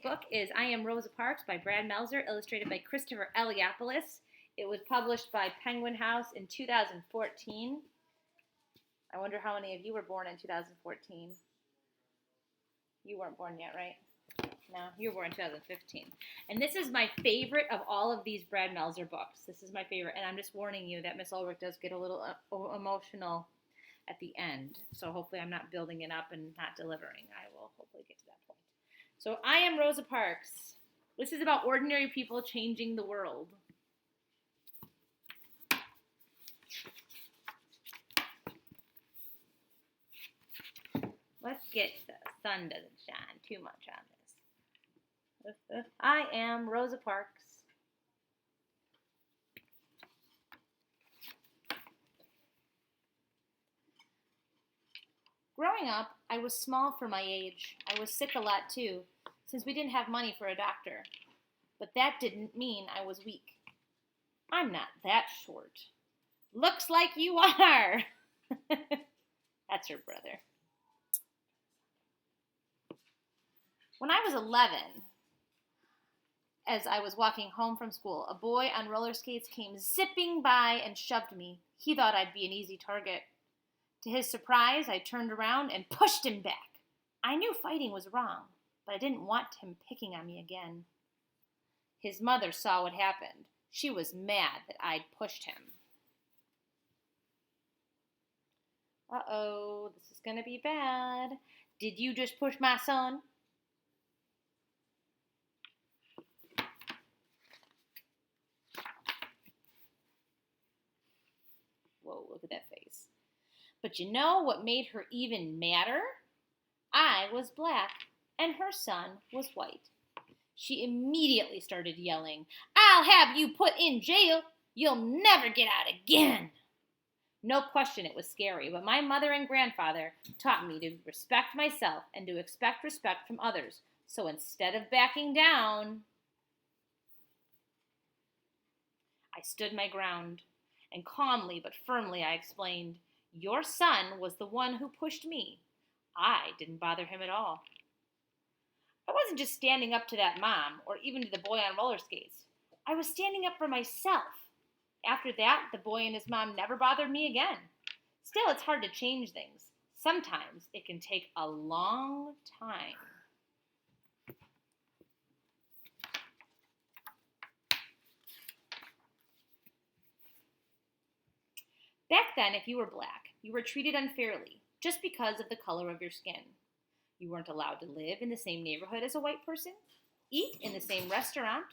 book is I Am Rosa Parks by Brad Meltzer, illustrated by Christopher Eliopoulous. It was published by Penguin House in 2014. I wonder how many of you were born in 2014. You weren't born yet, right? No, you were born in 2015. And this is my favorite of all of these Brad Meltzer books. This is my favorite. And I'm just warning you that Miss Ullrich does get a little emotional at the end. So hopefully I'm not building it up and not delivering. I will hopefully get to that point. So I Am Rosa Parks. This is about ordinary people changing the world. Let's get the sun doesn't shine too much on this. I am Rosa Parks. Growing up, I was small for my age. I was sick a lot too, since we didn't have money for a doctor. But that didn't mean I was weak. I'm not that short. Looks like you are. That's her brother. When I was 11, as I was walking home from school, a boy on roller skates came zipping by and shoved me. He thought I'd be an easy target. To his surprise, I turned around and pushed him back. I knew fighting was wrong, but I didn't want him picking on me again. His mother saw what happened. She was mad that I'd pushed him. Uh-oh, this is going to be bad. Did you just push my son? Whoa, look at that face. But you know what made her even madder? I was black, and her son was white. She immediately started yelling, "I'll have you put in jail. You'll never get out again." No question it was scary, but my mother and grandfather taught me to respect myself and to expect respect from others. So instead of backing down, I stood my ground, and calmly but firmly I explained, "Your son was the one who pushed me. I didn't bother him at all." I wasn't just standing up to that mom or even to the boy on roller skates. I was standing up for myself. After that, the boy and his mom never bothered me again. Still, it's hard to change things. Sometimes it can take a long time. Back then, if you were black, you were treated unfairly just because of the color of your skin. You weren't allowed to live in the same neighborhood as a white person, eat in the same restaurant,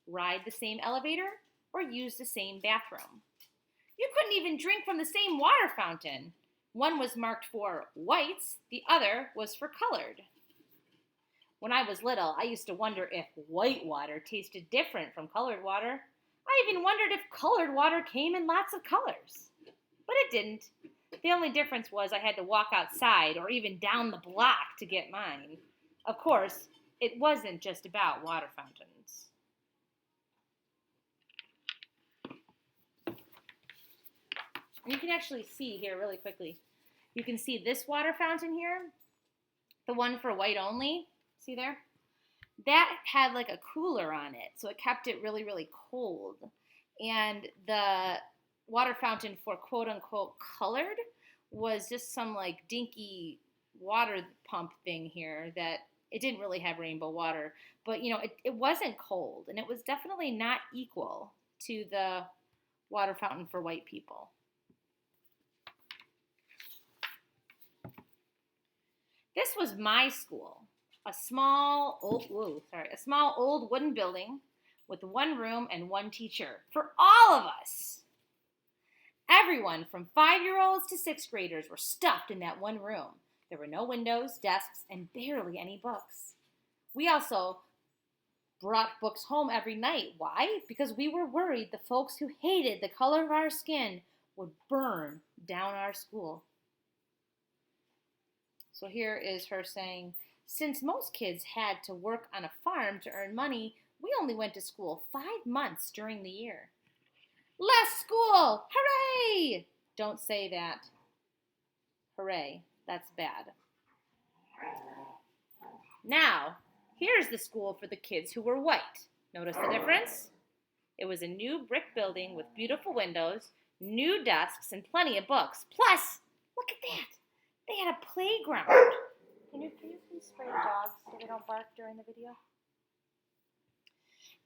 ride the same elevator, or use the same bathroom. You couldn't even drink from the same water fountain. One was marked for whites, the other was for colored. When I was little, I used to wonder if white water tasted different from colored water. I even wondered if colored water came in lots of colors. But it didn't. The only difference was I had to walk outside or even down the block to get mine. Of course, it wasn't just about water fountains. You can actually see here really quickly. You can see this water fountain here, the one for white only. See there? That had like a cooler on it, so it kept it really, really cold. And the water fountain for quote-unquote colored was just some like dinky water pump thing here that it didn't really have rainbow water. But, you know, it wasn't cold, and it was definitely not equal to the water fountain for white people. This was my school, a small old wooden building with one room and one teacher for all of us. Everyone from 5-year-olds to 6th graders were stuffed in that one room. There were no windows, desks, and barely any books. We also brought books home every night. Why? Because we were worried the folks who hated the color of our skin would burn down our school. So here is her saying, "Since most kids had to work on a farm to earn money, we only went to school 5 months during the year." Less school! Hooray! Don't say that. Hooray. That's bad. Now, Here's the school for the kids who were white. Notice the difference? It was a new brick building with beautiful windows, new desks, and plenty of books. Plus, look at that. They had a playground. Can you please spray the dogs so they don't bark during the video?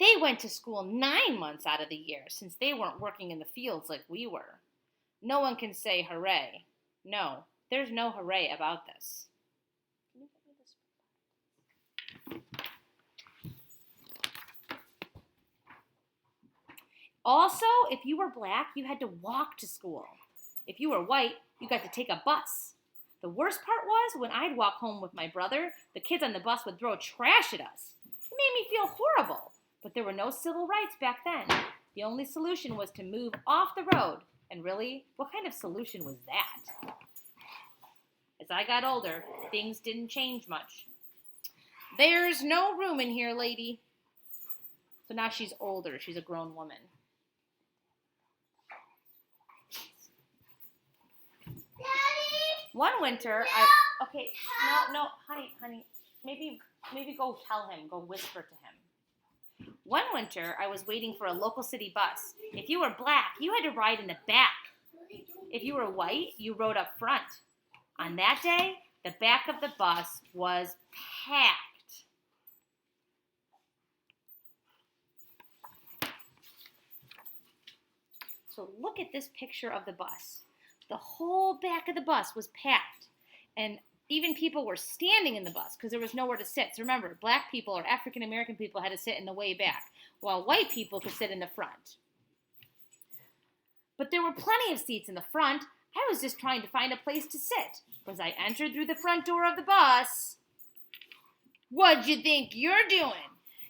They went to school 9 months out of the year since they weren't working in the fields like we were. No one can say hooray. No, there's no hooray about this. Can you get me this? Also, if you were black, you had to walk to school. If you were white, you got to take a bus. The worst part was when I'd walk home with my brother, the kids on the bus would throw trash at us. It made me feel horrible, but there were no civil rights back then. The only solution was to move off the road. And really, what kind of solution was that? As I got older, things didn't change much. There's no room in here, lady. So now she's older. She's a grown woman. One winter, honey, maybe go tell him, go whisper to him. One winter, I was waiting for a local city bus. If you were black, you had to ride in the back. If you were white, you rode up front. On that day, the back of the bus was packed. So look at this picture of the bus. The whole back of the bus was packed, and even people were standing in the bus because there was nowhere to sit. So remember, black people or African American people had to sit in the way back, while white people could sit in the front. But there were plenty of seats in the front. I was just trying to find a place to sit. As I entered through the front door of the bus, what'd you think you're doing?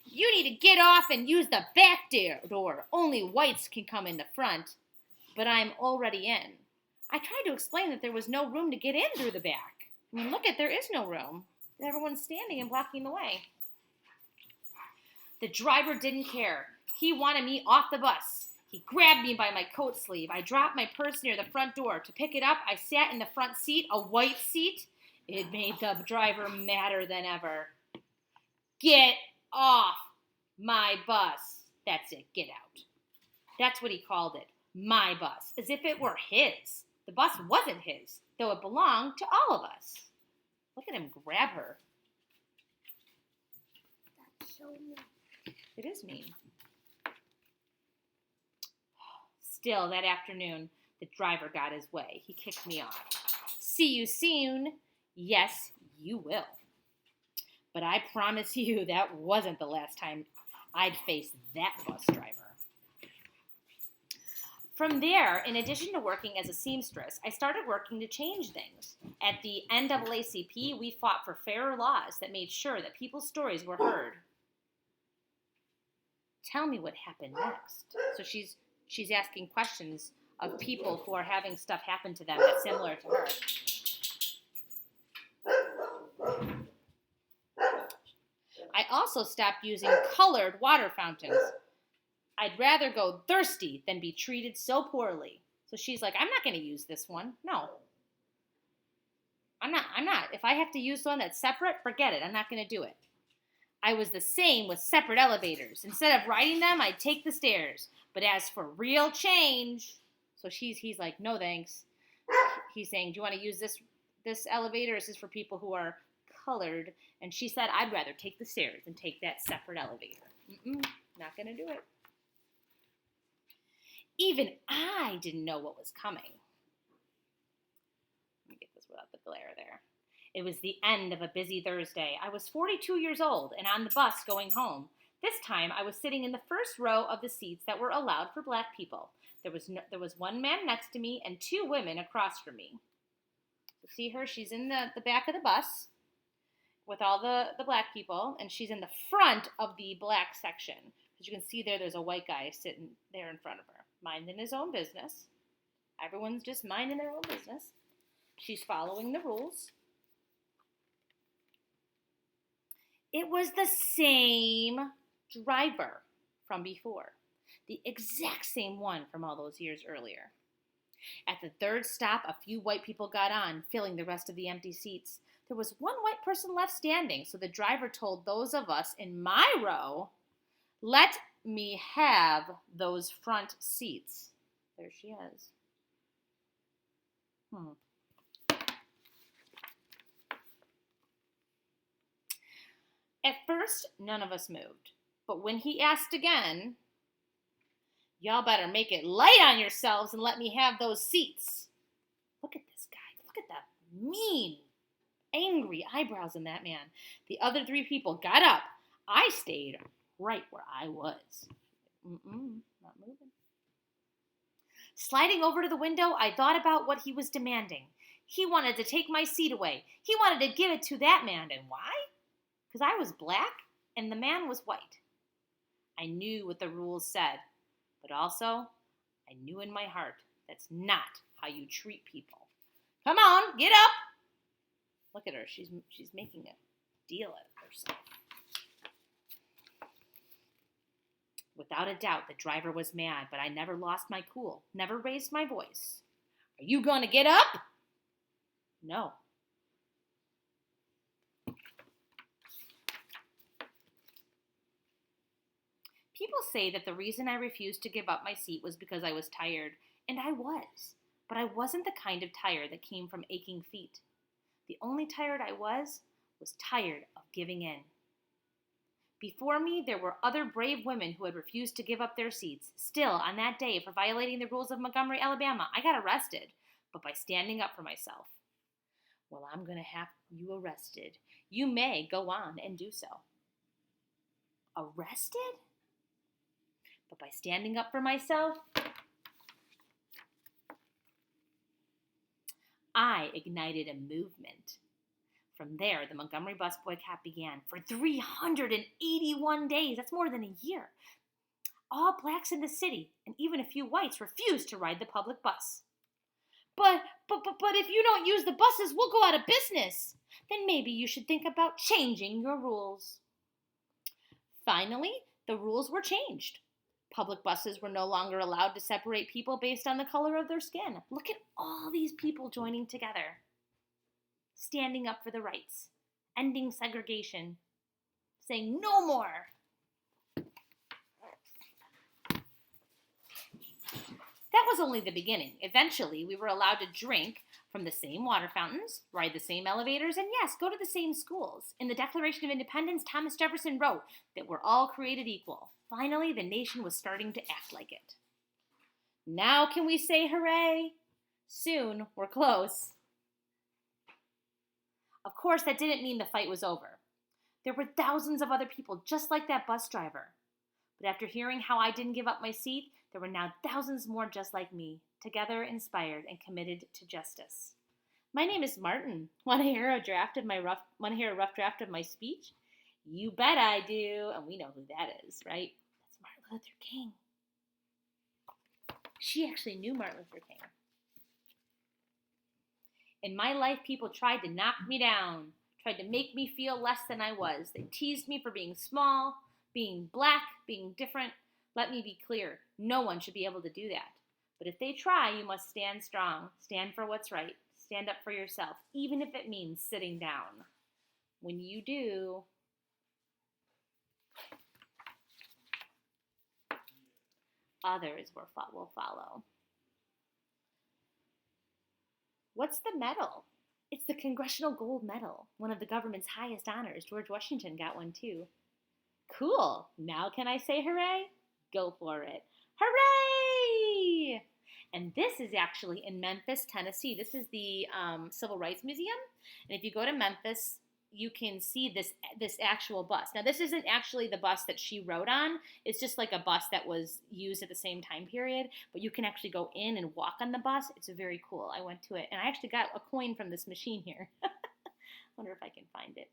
You need to get off and use the back door. Only whites can come in the front. But I'm already in. I tried to explain that there was no room to get in through the back. I mean, look, there is no room. Everyone's standing and blocking the way. The driver didn't care. He wanted me off the bus. He grabbed me by my coat sleeve. I dropped my purse near the front door. To pick it up, I sat in the front seat, a white seat. It made the driver madder than ever. Get off my bus. That's it, get out. That's what he called it, my bus, as if it were his. The bus wasn't his, though it belonged to all of us. Look at him grab her. That's so mean. It is mean. Still, that afternoon, the driver got his way. He kicked me off. See you soon. Yes, you will. But I promise you that wasn't the last time I'd face that bus driver. From there, in addition to working as a seamstress, I started working to change things. At the NAACP, we fought for fairer laws that made sure that people's stories were heard. Tell me what happened next. So she's asking questions of people who are having stuff happen to them that's similar to her. I also stopped using colored water fountains. I'd rather go thirsty than be treated so poorly. So she's like, I'm not going to use this one. No. I'm not. If I have to use one that's separate, forget it. I'm not going to do it. I was the same with separate elevators. Instead of riding them, I'd take the stairs. But as for real change, so he's like, no thanks. He's saying, do you want to use this elevator? Is this for people who are colored? And she said, I'd rather take the stairs than take that separate elevator. Not going to do it. Even I didn't know what was coming. Let me get this without the glare there. It was the end of a busy Thursday. I was 42 years old and on the bus going home. This time, I was sitting in the first row of the seats that were allowed for black people. There was one man next to me and two women across from me. So see her? She's in the back of the bus with all the black people, and she's in the front of the black section. As you can see there's a white guy sitting there in front of her, minding his own business. Everyone's just minding their own business. She's following the rules. It was the same driver from before. The exact same one from all those years earlier. At the third stop, a few white people got on, filling the rest of the empty seats. There was one white person left standing, so the driver told those of us in my row, "Let me have those front seats." There she is. At first, none of us moved. But when he asked again, "Y'all better make it light on yourselves and let me have those seats." Look at this guy. Look at that mean, angry eyebrows in that man. The other three people got up. I stayed right where I was. Not moving. Sliding over to the window, I thought about what he was demanding. He wanted to take my seat away. He wanted to give it to that man. And why? Because I was black and the man was white. I knew what the rules said, but also I knew in my heart that's not how you treat people. Come on, get up. Look at her. She's making a deal of herself. Without a doubt, the driver was mad, but I never lost my cool, never raised my voice. "Are you going to get up?" No. People say that the reason I refused to give up my seat was because I was tired, and I was. But I wasn't the kind of tired that came from aching feet. The only tired I was tired of giving in. Before me, there were other brave women who had refused to give up their seats. Still, on that day, for violating the rules of Montgomery, Alabama, I got arrested, but by standing up for myself. Well, I'm going to have you arrested. You may go on and do so. Arrested? But by standing up for myself, I ignited a movement. From there, the Montgomery bus boycott began for 381 days. That's more than a year. All blacks in the city, and even a few whites, refused to ride the public bus. But if you don't use the buses, we'll go out of business. Then maybe you should think about changing your rules. Finally, the rules were changed. Public buses were no longer allowed to separate people based on the color of their skin. Look at all these people joining together, standing up for the rights, ending segregation, saying no more. That was only the beginning. Eventually, we were allowed to drink from the same water fountains, ride the same elevators, and yes, go to the same schools. In the Declaration of Independence, Thomas Jefferson wrote that we're all created equal. Finally, the nation was starting to act like it. Now can we say hooray? Soon, we're close. Of course, that didn't mean the fight was over. There were thousands of other people just like that bus driver. But after hearing how I didn't give up my seat, there were now thousands more just like me, together inspired and committed to justice. My name is Martin. Want to hear a rough draft of my speech? You bet I do. And we know who that is, right? That's Martin Luther King. She actually knew Martin Luther King. In my life, people tried to knock me down, tried to make me feel less than I was. They teased me for being small, being black, being different. Let me be clear, no one should be able to do that. But if they try, you must stand strong, stand for what's right, stand up for yourself, even if it means sitting down. When you do, others will follow. What's the medal? It's the Congressional Gold Medal, one of the government's highest honors. George Washington got one too. Cool. Now can I say hooray? Go for it. Hooray! And this is actually in Memphis, Tennessee. This is the Civil Rights Museum. And if you go to Memphis, you can see this actual bus. Now, this isn't actually the bus that she rode on. It's just like a bus that was used at the same time period. But you can actually go in and walk on the bus. It's very cool. I went to it. And I actually got a coin from this machine here. Wonder if I can find it.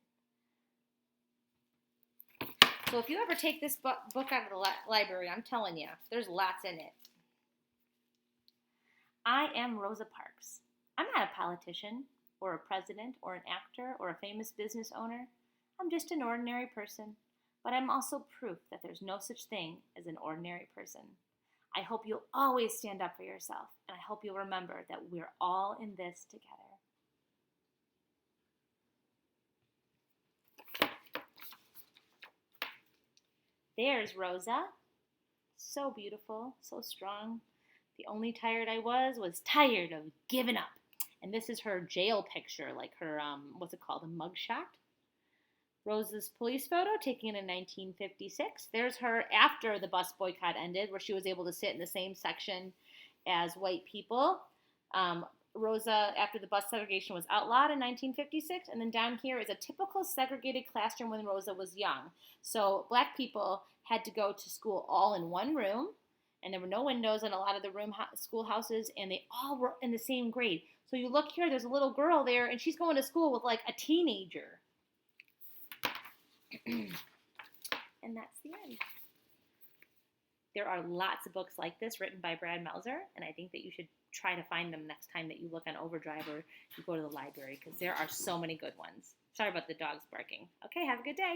So if you ever take this book out of the library, I'm telling you, there's lots in it. I am Rosa Parks. I'm not a politician, or a president, or an actor, or a famous business owner. I'm just an ordinary person, but I'm also proof that there's no such thing as an ordinary person. I hope you'll always stand up for yourself, and I hope you'll remember that we're all in this together. There's Rosa. So beautiful, so strong. The only tired I was tired of giving up. And this is her jail picture, like her, what's it called, a mugshot. Rosa's police photo taken in 1956. There's her after the bus boycott ended, where she was able to sit in the same section as white people. Rosa, after the bus segregation was outlawed in 1956. And then down here is a typical segregated classroom when Rosa was young. So black people had to go to school all in one room, and there were no windows in a lot of the schoolhouses, and they all were in the same grade. So you look here, there's a little girl there, and she's going to school with like a teenager. And that's the end. There are lots of books like this written by Brad Meltzer, and I think that you should try to find them next time that you look on Overdrive or you go to the library, because there are so many good ones. Sorry about the dogs barking. Okay, have a good day.